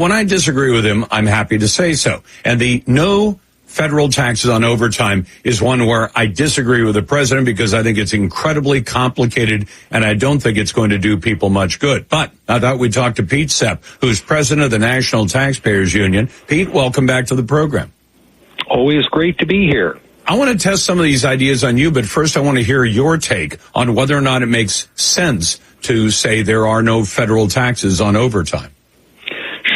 When I disagree with him, I'm happy to say so. And the no federal taxes on overtime is one where I disagree with the president because I think it's incredibly complicated and I don't think it's going to do people much good. But I thought we'd talk to Pete Sepp, who's president of the National Taxpayers Union. Pete, welcome back to the program. Always great to be here. I want to test some of these ideas on you, but first I want to hear your take on whether or not it makes sense to say there are no federal taxes on overtime.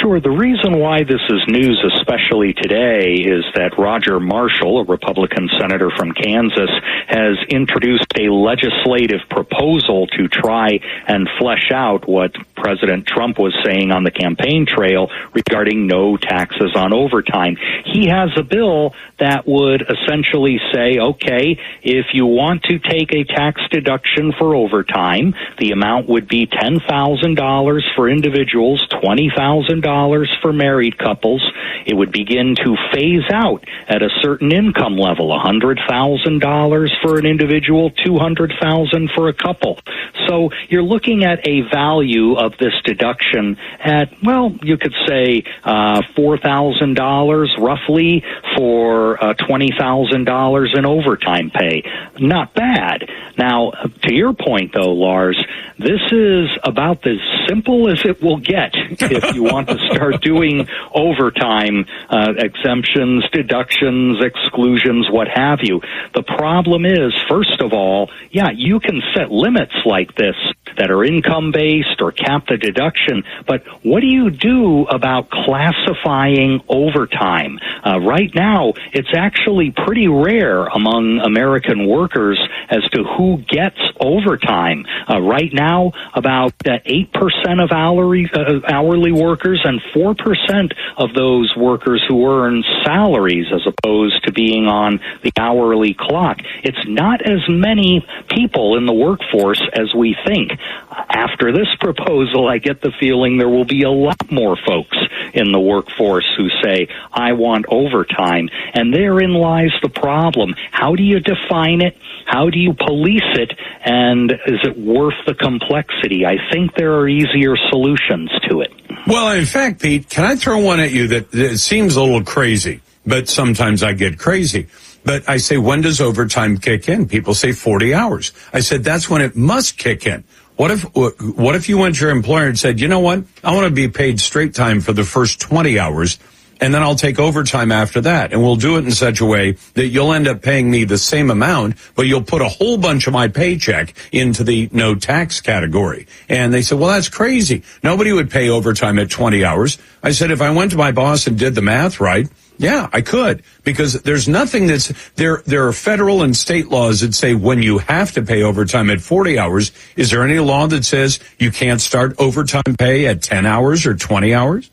Sure. The reason why this is news, especially today, is that Roger Marshall, a Republican senator from Kansas, has introduced a legislative proposal to try and flesh out what President Trump was saying on the campaign trail regarding no taxes on overtime. He has a bill that would essentially say, okay, if you want to take a tax deduction for overtime, the amount would be $10,000 for individuals, $20,000 for married couples. It would begin to phase out at a certain income level, $100,000 for an individual, $200,000 for a couple. So you're looking at a value of this deduction at, well, you could say $4,000 roughly for $20,000 in overtime pay. Not bad. Now, to your point, though, Lars, this is about as simple as it will get if you want to start doing overtime exemptions, deductions, exclusions, what have you. The problem is, first of all, yeah, you can set limits like this that are income-based or cap the deduction, but what do you do about classifying overtime? Right now, it's actually pretty rare among American workers as to who gets overtime. Right now, about 8% of hourly workers and 4% of those workers who earn salaries as opposed to being on the hourly clock. It's not as many people in the workforce as we think. After this proposal, I get the feeling there will be a lot more folks in the workforce who say, I want overtime. And therein lies the problem. How do you define it? How do you police it? And is it worth the complexity? I think there are easier solutions to it. Well, in fact, Pete, can I throw one at you that seems a little crazy, but sometimes I get crazy. But I say, when does overtime kick in? People say 40 hours. I said, that's when it must kick in. What if you went to your employer and said, you know what, I want to be paid straight time for the first 20 hours, and then I'll take overtime after that, and we'll do it in such a way that you'll end up paying me the same amount, but you'll put a whole bunch of my paycheck into the no tax category. And they said, well, that's crazy. Nobody would pay overtime at 20 hours. I said, if I went to my boss and did the math right, yeah, I could, because there's nothing that's there. There are federal and state laws that say when you have to pay overtime at 40 hours. Is there any law that says you can't start overtime pay at 10 hours or 20 hours?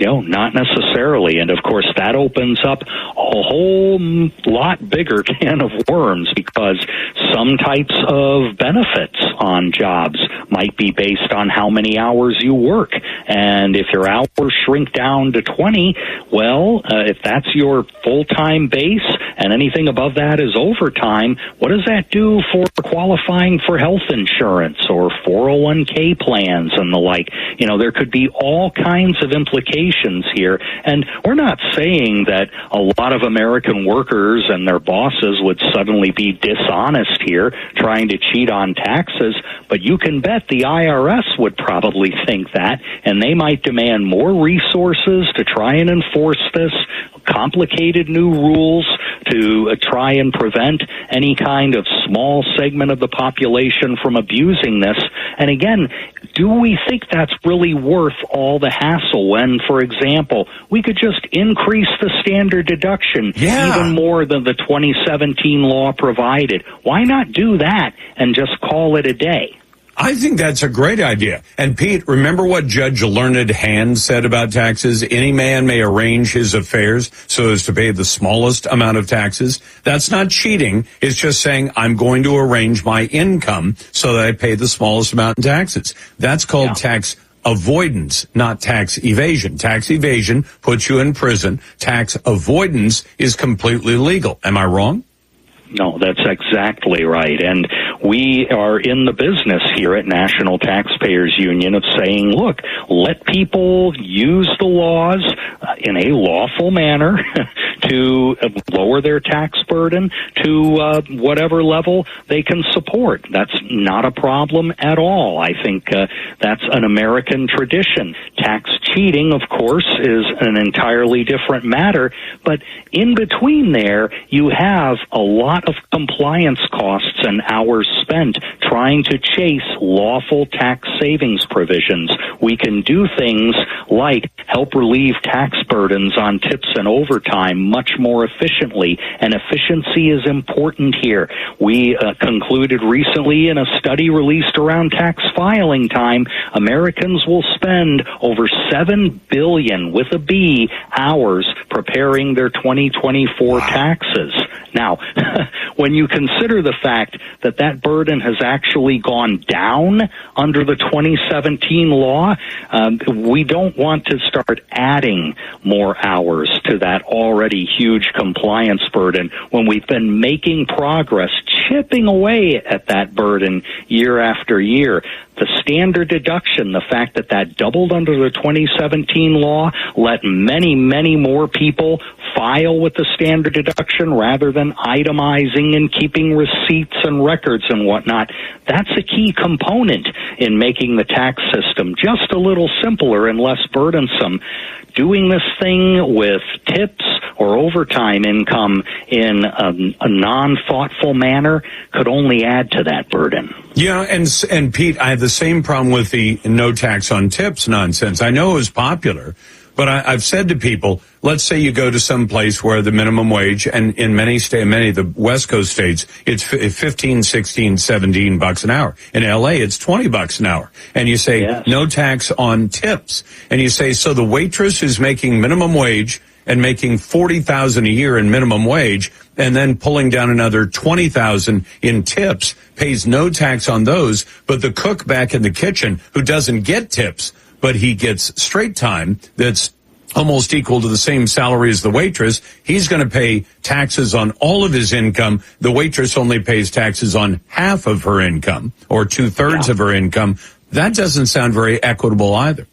Not necessarily. And, of course, that opens up a whole lot bigger can of worms because some types of benefits on jobs might be based on how many hours you work. And if your hours shrink down to 20, well, if that's your full-time base and anything above that is overtime, what does that do for qualifying for health insurance or 401k plans and the like? There could be all kinds of implications here. And we're not saying that a lot of American workers and their bosses would suddenly be dishonest here, trying to cheat on taxes, but you can bet the IRS would probably think that, and they might demand more resources to try and enforce this, complicated new rules to try and prevent any kind of small segment of the population from abusing this. And again, do we think that's really worth all the hassle when, for example, we could just increase the standard deduction even more than the 2017 law provided? Why not do that and just call it a day? I think that's a great idea. And Pete, remember what Judge Learned Hand said about taxes? Any man may arrange his affairs so as to pay the smallest amount of taxes. That's not cheating. It's just saying I'm going to arrange my income so that I pay the smallest amount in taxes. That's called tax avoidance, not tax evasion. Tax evasion puts you in prison. Tax avoidance is completely legal. Am I wrong? No, that's exactly right. And we are in the business here at National Taxpayers Union of saying, look, let people use the laws in a lawful manner to lower their tax burden to whatever level they can support. That's not a problem at all. I think that's an American tradition. Tax cheating, of course, is an entirely different matter. But in between there, you have a lot of compliance costs and hours spent trying to chase lawful tax savings provisions. We can do things like help relieve tax burdens on tips and overtime much more efficiently, and efficiency is important here. We concluded recently in a study released around tax filing time, Americans will spend over 7 billion with a B hours preparing their 2024 taxes. Now, when you consider the fact that that burden has actually gone down under the 2017 law, we don't want to start adding more hours to that already huge compliance burden when we've been making progress, chipping away at that burden year after year. The standard deduction, the fact that that doubled under the 2017 law, let many, many more people file with the standard deduction rather than itemizing and keeping receipts and records and whatnot. That's a key component in making the tax system just a little simpler and less burdensome. Doing this thing with tips or overtime income in a non-thoughtful manner could only add to that burden. Yeah, and Pete, I have the same problem with the no tax on tips nonsense. I know it was popular, but I've said to people, let's say you go to some place where the minimum wage, and in many of the West Coast states, it's 15, 16, 17 bucks an hour. In LA, it's 20 bucks an hour. And you say, yes, no tax on tips. And you say, so the waitress who's making minimum wage and making $40,000 a year in minimum wage and then pulling down another $20,000 in tips pays no tax on those, but the cook back in the kitchen who doesn't get tips, but he gets straight time that's almost equal to the same salary as the waitress, he's going to pay taxes on all of his income. The waitress only pays taxes on half of her income or 2/3 of her income. That doesn't sound very equitable either.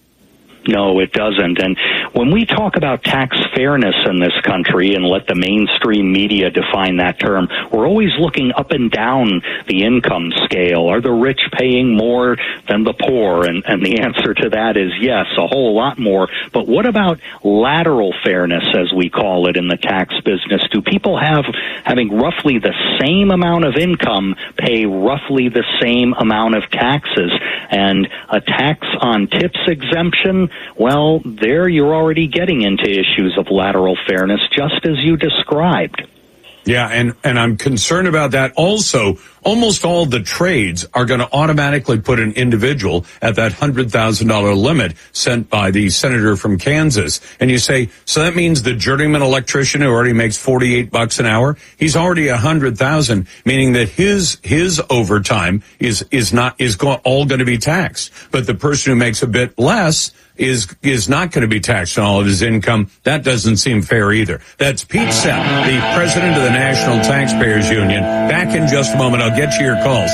No, it doesn't. And when we talk about tax fairness in this country and let the mainstream media define that term, we're always looking up and down the income scale. Are the rich paying more than the poor? And the answer to that is yes, a whole lot more. But what about lateral fairness, as we call it in the tax business? Do people having roughly the same amount of income pay roughly the same amount of taxes? And a tax on tips exemption, well, there you're already getting into issues of lateral fairness, just as you described. Yeah, and I'm concerned about that. Also, almost all the trades are going to automatically put an individual at that $100,000 limit sent by the senator from Kansas. And you say, so that means the journeyman electrician who already makes 48 bucks an hour, he's already 100,000, meaning that his overtime is all going to be taxed. But the person who makes a bit less is not going to be taxed on all of his income. That doesn't seem fair either. That's Pete Sepp, the president of the National Taxpayers Union. Back in just a moment. I'll get you your calls.